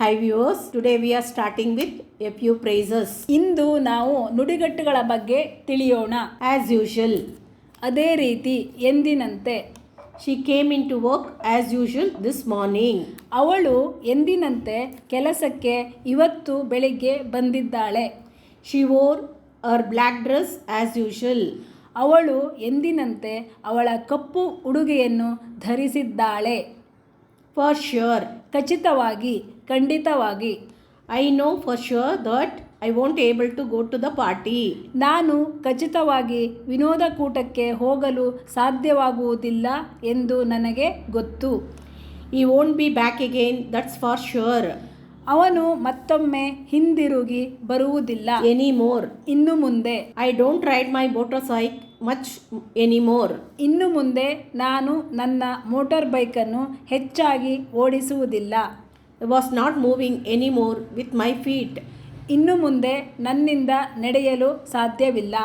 Hi viewers, today we are starting with a few phrases. ಇಂದು ನಾವು ನುಡಿಗಟ್ಟುಗಳ ಬಗ್ಗೆ ತಿಳಿಯೋಣ. As usual, ಅದೇ ರೀತಿ ಎಂದಿನಂತೆ. she came into work as usual this morning. ಅವಳು ಎಂದಿನಂತೆ ಕೆಲಸಕ್ಕೆ ಇವತ್ತು ಬೆಳಿಗ್ಗೆ ಬಂದಿದ್ದಾಳೆ. She wore her black dress as usual. ಅವಳು ಎಂದಿನಂತೆ ಅವಳ ಕಪ್ಪು ಉಡುಗೆಯನ್ನು ಧರಿಸಿದ್ದಾಳೆ. For sure, ಖಚಿತವಾಗಿ, ಖಂಡಿತವಾಗಿ. I know for sure that I won't able to go to the party. ನಾನು ಖಚಿತವಾಗಿ ವಿನೋದಕೂಟಕ್ಕೆ ಹೋಗಲು ಸಾಧ್ಯವಾಗುವುದಿಲ್ಲ ಎಂದು ನನಗೆ ಗೊತ್ತು. He won't be back again, that's for sure. ಅವನು ಮತ್ತೊಮ್ಮೆ ಹಿಂದಿರುಗಿ ಬರುವುದಿಲ್ಲ Anymore. ಇನ್ನು ಮುಂದೆ. I don't ride my motorcycle much anymore. ಇನ್ನು ಮುಂದೆ ನಾನು ನನ್ನ ಮೋಟಾರ್ ಬೈಕನ್ನು ಹೆಚ್ಚಾಗಿ ಓಡಿಸುವುದಿಲ್ಲ. I was not moving anymore with my feet. ಇನ್ನು ಮುಂದೆ ನನ್ನಿಂದ ನಡೆಯಲು ಸಾಧ್ಯವಿಲ್ಲ.